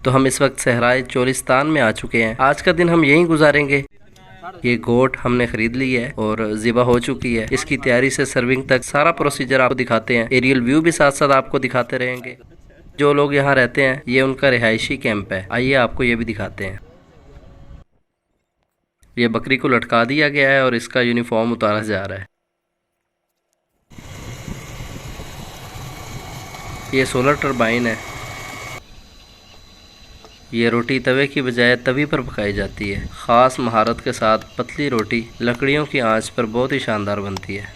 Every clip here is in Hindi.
तो हम इस वक्त सहराए चोलिस्तान में आ चुके हैं। आज का दिन हम यहीं गुजारेंगे। ये गोट हमने खरीद ली है और ज़िबा हो चुकी है। इसकी तैयारी से सर्विंग तक सारा प्रोसीजर आपको दिखाते हैं। एरियल व्यू भी साथ साथ आपको दिखाते रहेंगे। जो लोग यहाँ रहते हैं ये उनका रिहायशी कैंप है। आइए आपको ये भी दिखाते हैं। ये बकरी को लटका दिया गया है और इसका यूनिफॉर्म उतारा जा रहा है। ये सोलर टरबाइन है। ये रोटी तवे की बजाय तवी पर पकाई जाती है। ख़ास महारत के साथ पतली रोटी लकड़ियों की आंच पर बहुत ही शानदार बनती है।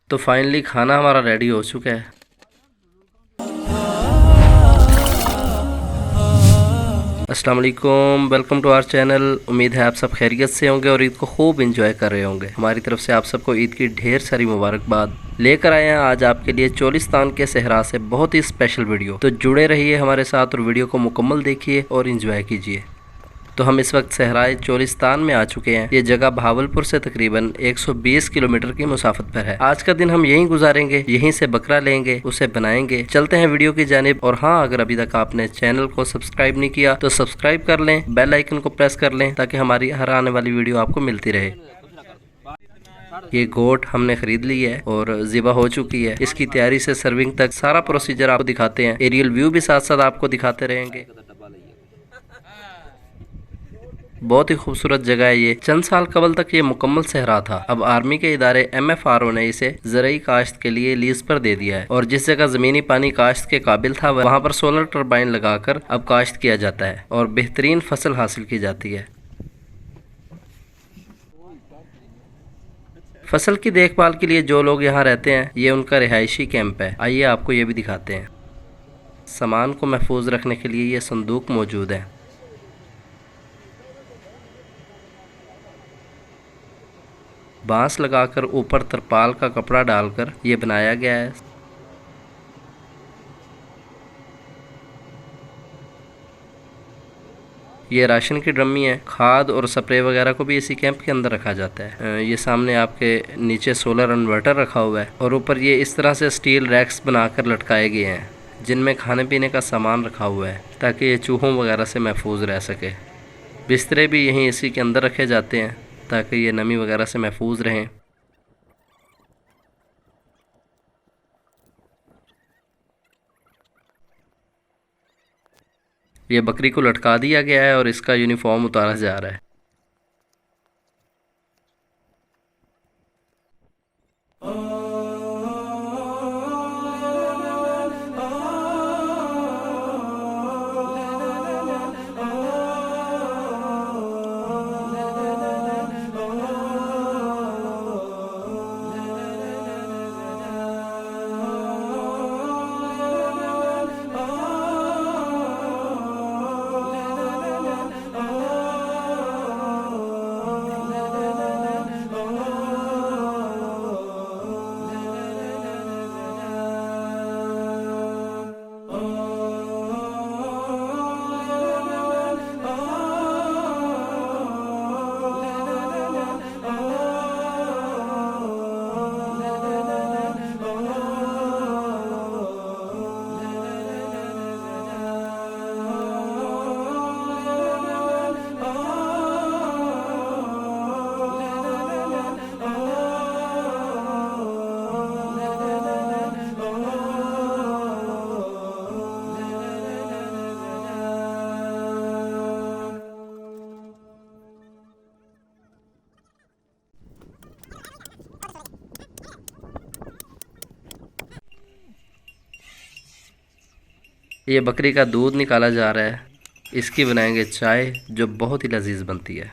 तो फाइनली खाना हमारा रेडी हो चुका है। अस्सलाम वालेकुम, वेलकम टू आवर चैनल। उम्मीद है आप सब खैरियत से होंगे और ईद को खूब एंजॉय कर रहे होंगे। हमारी तरफ से आप सबको ईद की ढेर सारी मुबारकबाद। लेकर आए हैं आज आपके लिए चोलिस्तान के सहरा से बहुत ही स्पेशल वीडियो। तो जुड़े रहिए हमारे साथ और वीडियो को मुकम्मल देखिए और एंजॉय कीजिए। तो हम इस वक्त सहराए चोलिस्तान में आ चुके हैं। ये जगह भावलपुर से तकरीबन 120 किलोमीटर की मुसाफत पर है। आज का दिन हम यहीं गुजारेंगे, यहीं से बकरा लेंगे, उसे बनाएंगे। चलते हैं वीडियो की जानिब। और हाँ, अगर अभी तक आपने चैनल को सब्सक्राइब नहीं किया तो सब्सक्राइब कर लें, बेल आइकन को प्रेस कर लें ताकि हमारी हर आने वाली वीडियो आपको मिलती रहे। ये गोट हमने खरीद ली है और ज़िबा हो चुकी है। इसकी तैयारी से सर्विंग तक सारा प्रोसीजर आपको दिखाते हैं। एरियल व्यू भी साथ साथ आपको दिखाते रहेंगे। बहुत ही खूबसूरत जगह है ये। चंद साल कबल तक ये मुकम्मल सहरा था। अब आर्मी के इदारे MFRO ने इसे ज़रई काश्त के लिए लीज पर दे दिया है और जिस जगह ज़मीनी पानी काश्त के काबिल था वहाँ पर सोलर टरबाइन लगाकर अब काश्त किया जाता है और बेहतरीन फसल हासिल की जाती है। फसल की देखभाल के लिए जो लोग यहाँ रहते हैं ये उनका रिहायशी कैंप है। आइए आपको ये भी दिखाते हैं। सामान को महफूज रखने के लिए ये संदूक मौजूद है। बांस लगाकर ऊपर तरपाल का कपड़ा डालकर ये बनाया गया है। ये राशन की ड्रमी है। खाद और स्प्रे वगैरह को भी इसी कैंप के अंदर रखा जाता है। ये सामने आपके नीचे सोलर इन्वर्टर रखा हुआ है और ऊपर ये इस तरह से स्टील रैक्स बनाकर लटकाए गए हैं जिनमें खाने पीने का सामान रखा हुआ है ताकि ये चूहों वगैरह से महफूज रह सके। बिस्तरे भी यहीं इसी के अंदर रखे जाते हैं ताकि ये नमी वगैरह से महफूज रहें। ये बकरी को लटका दिया गया है और इसका यूनिफॉर्म उतारा जा रहा है। ये बकरी का दूध निकाला जा रहा है। इसकी बनाएंगे चाय जो बहुत ही लजीज बनती है।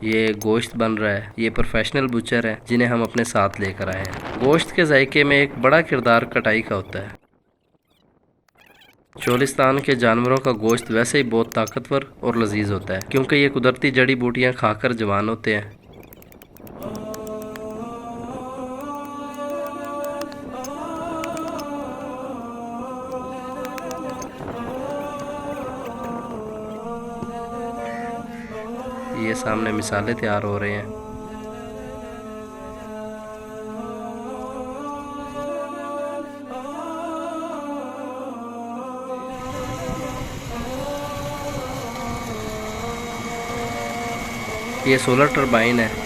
ये गोश्त बन रहा है। ये प्रोफेशनल बुचर है जिन्हें हम अपने साथ लेकर आए हैं। गोश्त के जायके में एक बड़ा किरदार कटाई का होता है। चोलिस्तान के जानवरों का गोश्त वैसे ही बहुत ताकतवर और लजीज होता है क्योंकि ये कुदरती जड़ी बूटियां खाकर जवान होते हैं। ये सामने मिसाले तैयार हो रहे हैं। ये सोलर टरबाइन है।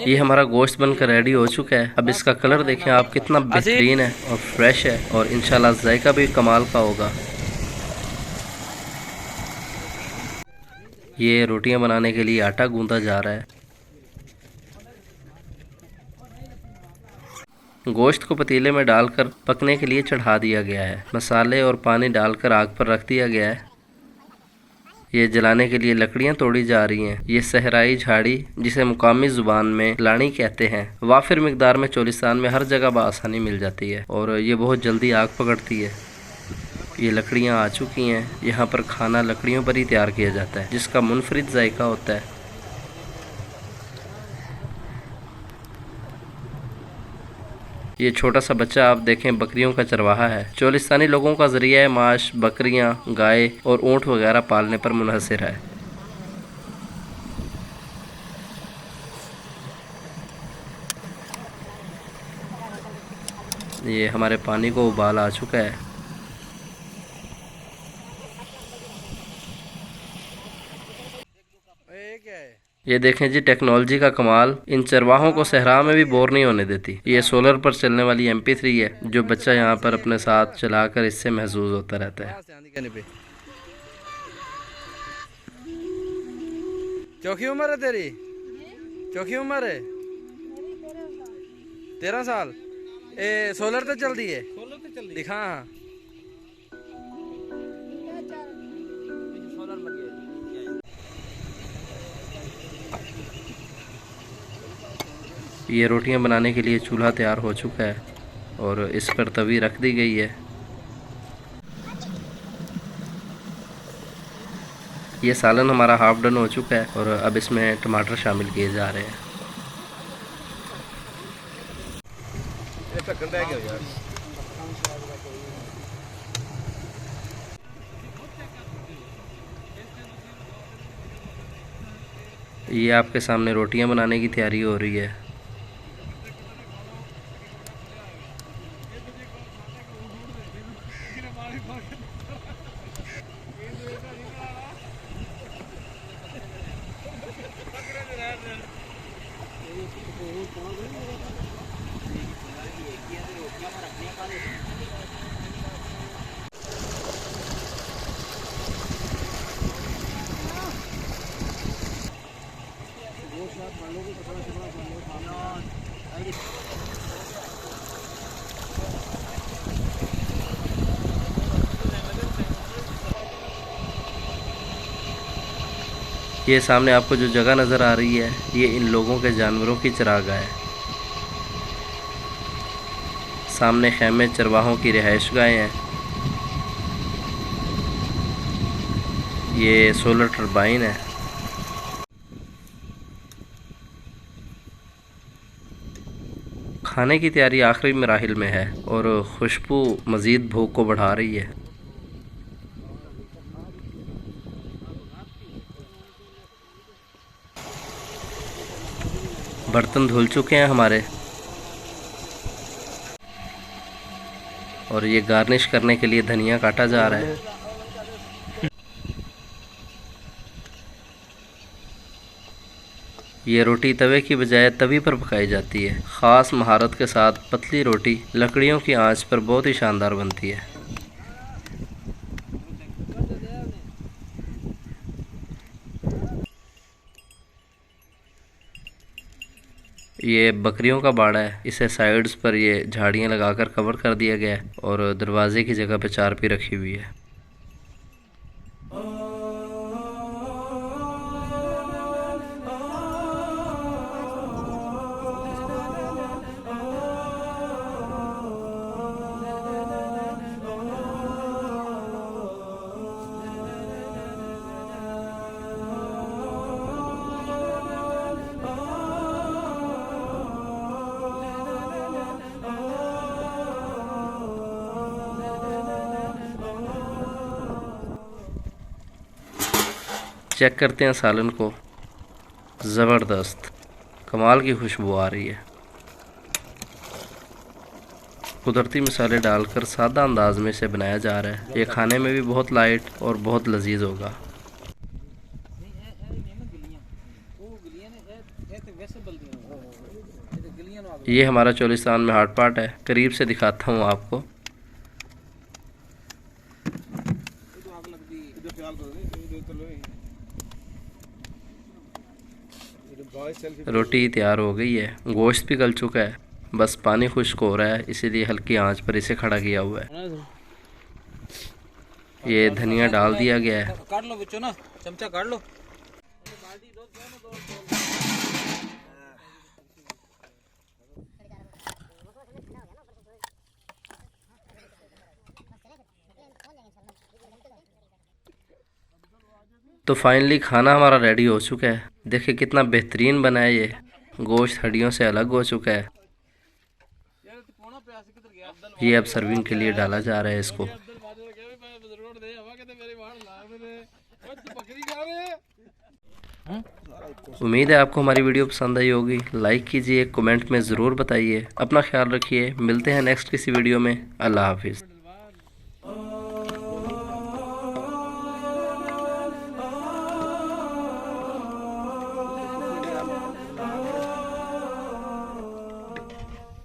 ये हमारा गोश्त बनकर रेडी हो चुका है। अब इसका कलर देखें आप, कितना बेहतरीन है और फ्रेश है और इंशाल्लाह जायका भी कमाल का होगा। ये रोटियां बनाने के लिए आटा गूंदा जा रहा है। गोश्त को पतीले में डालकर पकने के लिए चढ़ा दिया गया है। मसाले और पानी डालकर आग पर रख दिया गया है। ये जलाने के लिए लकड़ियां तोड़ी जा रही हैं। ये सहराई झाड़ी, जिसे मुकामी ज़ुबान में लानी कहते हैं, वाफिर मिकदार में चोलिस्तान में हर जगह बआसानी मिल जाती है और ये बहुत जल्दी आग पकड़ती है। ये लकड़ियां आ चुकी हैं। यहाँ पर खाना लकड़ियों पर ही तैयार किया जाता है, जिसका मुनफरिद जायका होता है। ये छोटा सा बच्चा आप देखें बकरियों का चरवाहा है। चोलिस्तानी लोगों का ज़रिया माश बकरियां, गाय और ऊँट वगैरह पालने पर मुनहसर है। ये हमारे पानी को उबाल आ चुका है। ये देखें जी टेक्नोलॉजी का कमाल, इन चरवाहों को सहरा में भी बोर नहीं होने देती। ये सोलर पर चलने वाली MP3 है, जो बच्चा यहाँ पर अपने साथ चलाकर इससे महसूस होता रहता है। चौकी उम्र है तेरी? चौकी उम्र है? 13 साल। ए सोलर तो चल दी है? दिखा। हाँ ये रोटियां बनाने के लिए चूल्हा तैयार हो चुका है और इस पर तवी रख दी गई है। ये सालन हमारा हाफ डन हो चुका है और अब इसमें टमाटर शामिल किए जा रहे हैं। ये आपके सामने रोटियां बनाने की तैयारी हो रही है। ये सामने आपको जो जगह नज़र आ रही है, ये इन लोगों के जानवरों की चरागाह है। सामने खैमे चरवाहों की रिहाइशगाहें हैं। ये सोलर टरबाइन है। खाने की तैयारी आखिरी मराहिल में है और खुशबू मज़ीद भूख को बढ़ा रही है। बर्तन धुल चुके हैं हमारे और ये गार्निश करने के लिए धनिया काटा जा रहा है। ये रोटी तवे की बजाय तवी पर पकाई जाती है। ख़ास महारत के साथ पतली रोटी लकड़ियों की आंच पर बहुत ही शानदार बनती है। ये बकरियों का बाड़ा है। इसे साइड्स पर ये झाड़ियाँ लगाकर कवर कर दिया गया है और दरवाजे की जगह पे चारपी रखी हुई है। चेक करते हैं सालन को। ज़बरदस्त, कमाल की खुशबू आ रही है। कुदरती मसाले डालकर सादा अंदाज में इसे बनाया जा रहा है। ये खाने में भी बहुत लाइट और बहुत लजीज होगा। ये हमारा चोलिस्तान में हार्ट पार्ट है, करीब से दिखाता हूँ आपको। रोटी तैयार हो गई है, गोश्त भी गल चुका है, बस पानी खुश्क हो रहा है, इसीलिए हल्की आंच पर इसे खड़ा किया हुआ है। ये धनिया डाल दिया गया है। काट लो बच्चों ना, चमचा काट लो। तो फाइनली खाना हमारा रेडी हो चुका है। देखिए कितना बेहतरीन बना है। ये गोश्त हड्डियों से अलग हो चुका है। ये अब सर्विंग के लिए डाला जा रहा है इसको। उम्मीद है आपको हमारी वीडियो पसंद आई होगी। लाइक कीजिए, कमेंट में ज़रूर बताइए। अपना ख्याल रखिए। मिलते हैं नेक्स्ट किसी वीडियो में। अल्लाह हाफिज़।